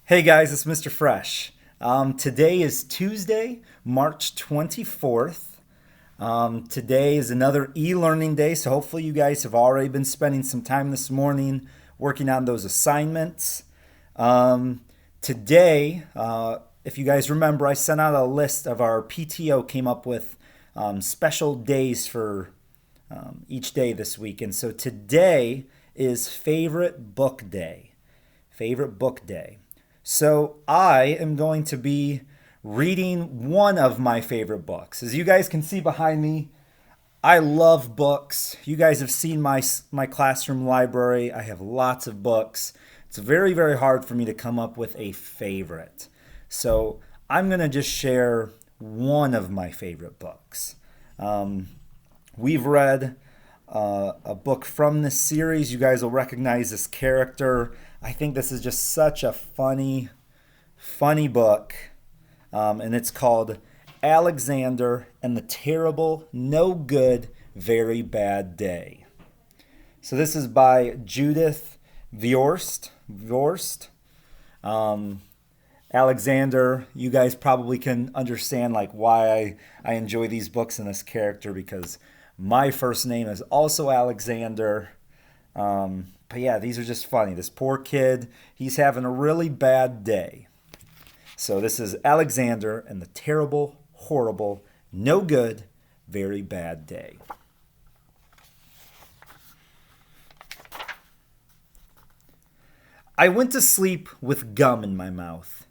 Hey guys, it's Mr. Fresh. Today is Tuesday, March 24th. Today is another e-learning day, so hopefully you guys have already been spending some time this morning working on those assignments. Today, if you guys remember, I sent out a list of our PTO came up with special days for each day this week. And so today is favorite book day. Favorite book day. So I am going to be reading one of my favorite books. As you guys can see behind me, I love books. You guys have seen my classroom library. I have lots of books. It's very, very hard for me to come up with a favorite. So I'm going to just share one of my favorite books. We've read a book from this series. You guys will recognize this character. I think this is just such a funny book. And it's called Alexander and the Terrible, No Good, Very Bad Day. So this is by Judith Viorst. Alexander, you guys probably can understand like why I enjoy these books and this character, because my first name is also Alexander. But yeah, these are just funny. This poor kid, he's having a really bad day. So this is Alexander and the Terrible, Horrible, No Good, Very Bad Day. I went to sleep with gum in my mouth,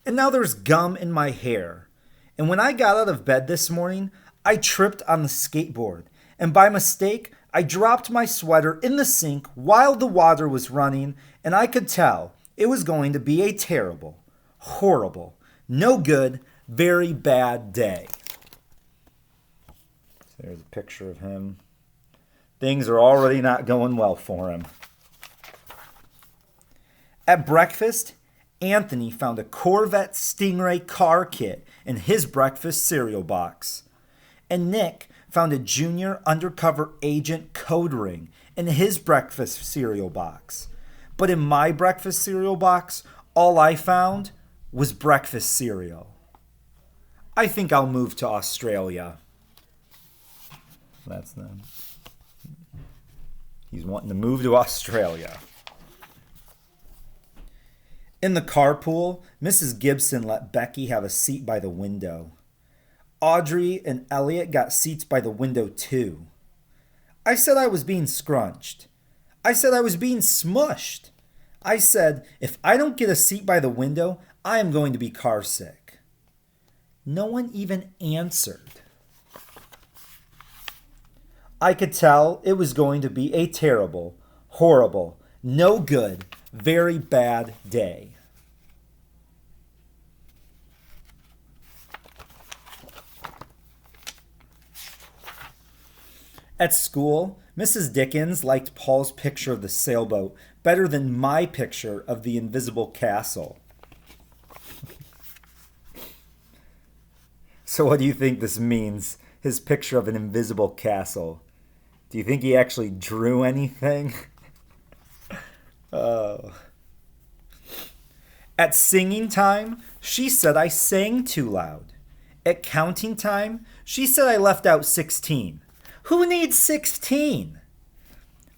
and now there's gum in my hair. And when I got out of bed this morning, I tripped on the skateboard, and by mistake, I dropped my sweater in the sink while the water was running, and I could tell it was going to be a terrible, horrible, no good, very bad day. So there's a picture of him. Things are already not going well for him. At breakfast, Anthony found a Corvette Stingray car kit in his breakfast cereal box. And Nick found a junior undercover agent code ring in his breakfast cereal box. But in my breakfast cereal box, all I found was breakfast cereal. I think I'll move to Australia. That's them. He's wanting to move to Australia. In the carpool, Mrs. Gibson let Becky have a seat by the window. Audrey and Elliot got seats by the window too. I said I was being scrunched. I said I was being smushed. I said, if I don't get a seat by the window, I am going to be car sick. No one even answered. I could tell it was going to be a terrible, horrible, no good, very bad day. At school, Mrs. Dickens liked Paul's picture of the sailboat better than my picture of the invisible castle. So what do you think this means, his picture of an invisible castle? Do you think he actually drew anything? Oh. At singing time, she said I sang too loud. At counting time, she said I left out 16. Who needs 16?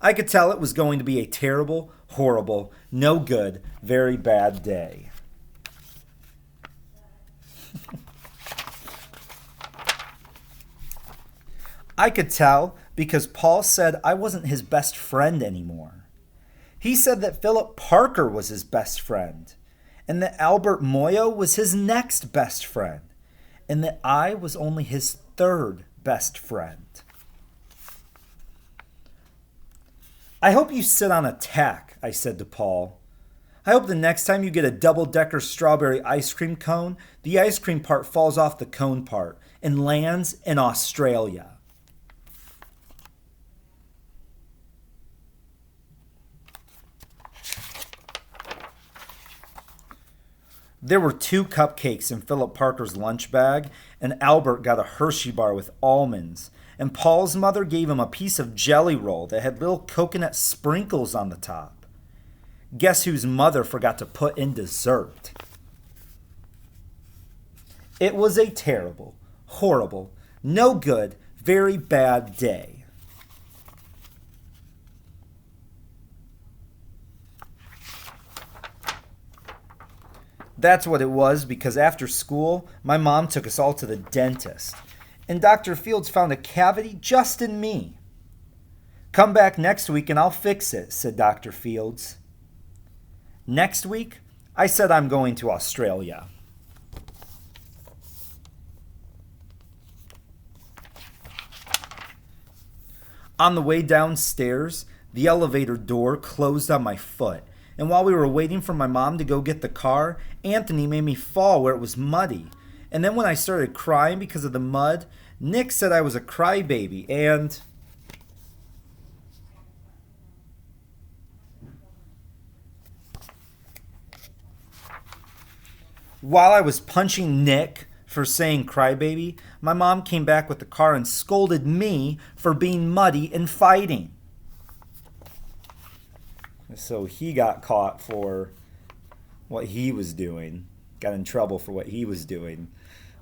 I could tell it was going to be a terrible, horrible, no good, very bad day. I could tell because Paul said I wasn't his best friend anymore. He said that Philip Parker was his best friend, and that Albert Moyo was his next best friend, and that I was only his third best friend. I hope you sit on a tack, I said to Paul. I hope the next time you get a double-decker strawberry ice cream cone, the ice cream part falls off the cone part and lands in Australia. There were 2 cupcakes in Philip Parker's lunch bag, and Albert got a Hershey bar with almonds. And Paul's mother gave him a piece of jelly roll that had little coconut sprinkles on the top. Guess whose mother forgot to put in dessert? It was a terrible, horrible, no good, very bad day. That's what it was, because after school, my mom took us all to the dentist, and Dr. Fields found a cavity just in me. Come back next week and I'll fix it, said Dr. Fields. Next week, I said I'm going to Australia. On the way downstairs, the elevator door closed on my foot, and while we were waiting for my mom to go get the car, Anthony made me fall where it was muddy. And then when I started crying because of the mud, Nick said I was a crybaby, and while I was punching Nick for saying crybaby, my mom came back with the car and scolded me for being muddy and fighting. So he got caught for what he was doing, got in trouble for what he was doing,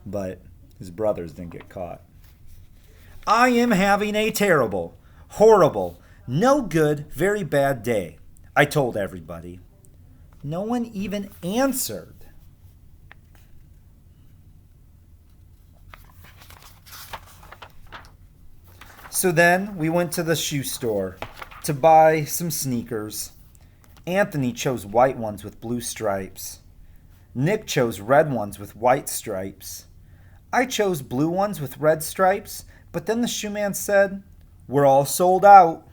but his brothers didn't get caught. I am having a terrible, horrible, no good, very bad day, I told everybody. No one even answered. So then we went to the shoe store to buy some sneakers. Anthony chose white ones with blue stripes. Nick chose red ones with white stripes. I chose blue ones with red stripes, but then the shoe man said, "We're all sold out."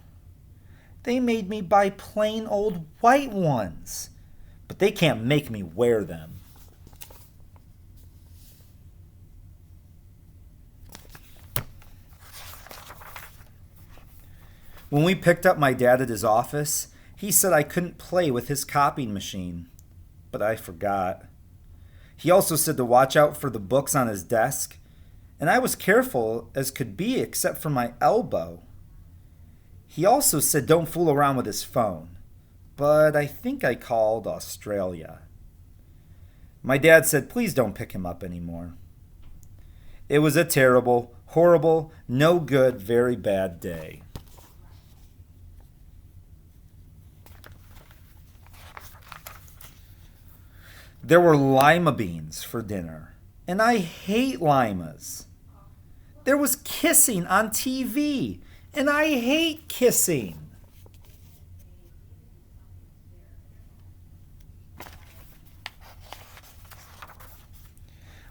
They made me buy plain old white ones, but they can't make me wear them. When we picked up my dad at his office, he said I couldn't play with his copying machine, but I forgot. He also said to watch out for the books on his desk, and I was careful as could be except for my elbow. He also said don't fool around with his phone, but I think I called Australia. My dad said please don't pick him up anymore. It was a terrible, horrible, no good, very bad day. There were lima beans for dinner, and I hate limas. There was kissing on TV, and I hate kissing.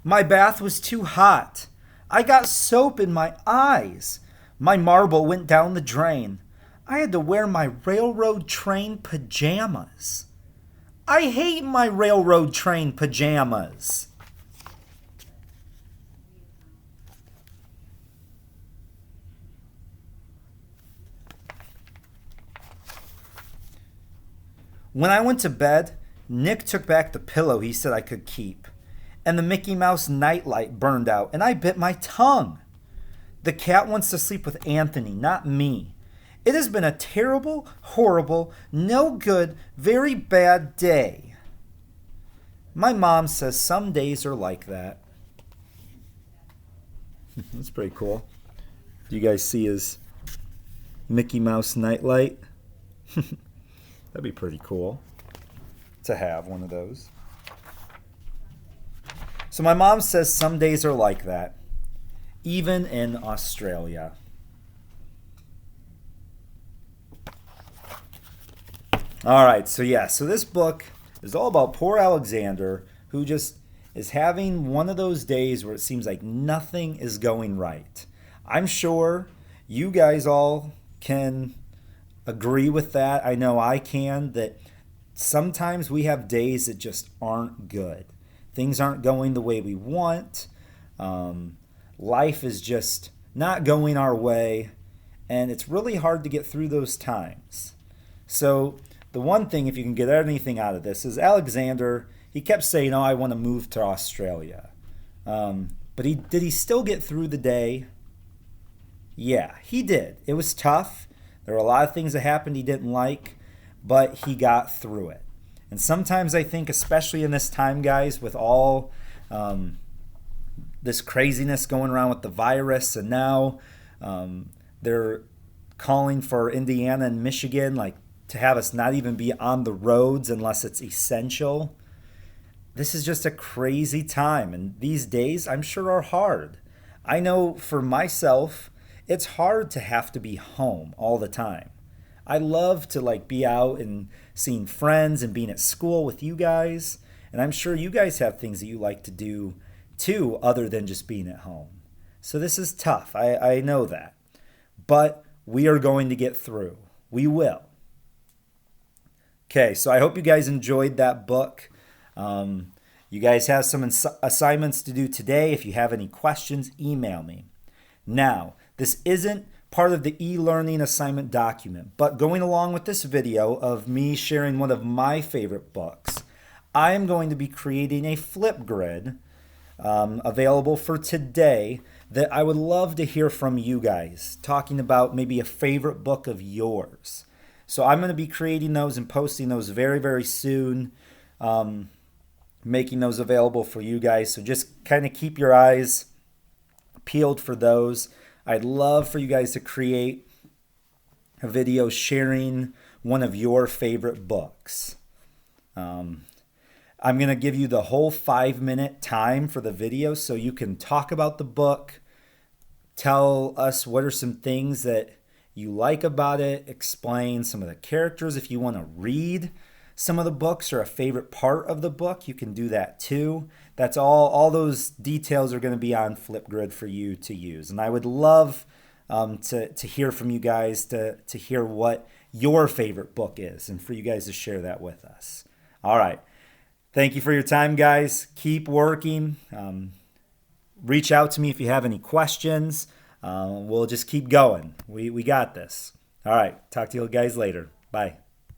My bath was too hot. I got soap in my eyes. My marble went down the drain. I had to wear my railroad train pajamas. I hate my railroad train pajamas. When I went to bed, Nick took back the pillow he said I could keep, and the Mickey Mouse nightlight burned out, and I bit my tongue. The cat wants to sleep with Anthony, not me. It has been a terrible, horrible, no good, very bad day. My mom says some days are like that. That's pretty cool. Do you guys see his Mickey Mouse nightlight? That'd be pretty cool to have one of those. So my mom says some days are like that, even in Australia. All right, so this book is all about poor Alexander, who just is having one of those days where it seems like nothing is going right. I'm sure you guys all can agree with that. I know I can, that sometimes we have days that just aren't good. Things aren't going the way we want. Life is just not going our way, and it's really hard to get through those times. So the one thing, if you can get anything out of this, is Alexander, he kept saying, I want to move to Australia. But did he still get through the day? Yeah, he did. It was tough. There were a lot of things that happened he didn't like. but he got through it. And sometimes I think, especially in this time, guys, with all this craziness going around with the virus, and now they're calling for Indiana and Michigan, like, to have us not even be on the roads unless it's essential. This is just a crazy time, and these days I'm sure are hard. I know for myself, it's hard to have to be home all the time. I love to like be out and seeing friends and being at school with you guys, and I'm sure you guys have things that you like to do too other than just being at home. So this is tough. I know that. But we are going to get through. We will. Okay, so I hope you guys enjoyed that book. You guys have some assignments to do today. If you have any questions, email me. Now, this isn't part of the e-learning assignment document, but going along with this video of me sharing one of my favorite books, I am going to be creating a Flipgrid available for today that I would love to hear from you guys, talking about maybe a favorite book of yours. So I'm going to be creating those and posting those very, very soon, making those available for you guys. So just kind of keep your eyes peeled for those. I'd love for you guys to create a video sharing one of your favorite books. I'm going to give you the whole 5-minute time for the video so you can talk about the book, tell us what are some things that you like about it, explain some of the characters. If you want to read some of the books or a favorite part of the book, you can do that too. That's all those details are going to be on Flipgrid for you to use. And I would love to hear from you guys, to hear what your favorite book is and for you guys to share that with us. All right. Thank you for your time, guys. Keep working. Reach out to me if you have any questions. We'll just keep going. We got this. All right. Talk to you guys later. Bye.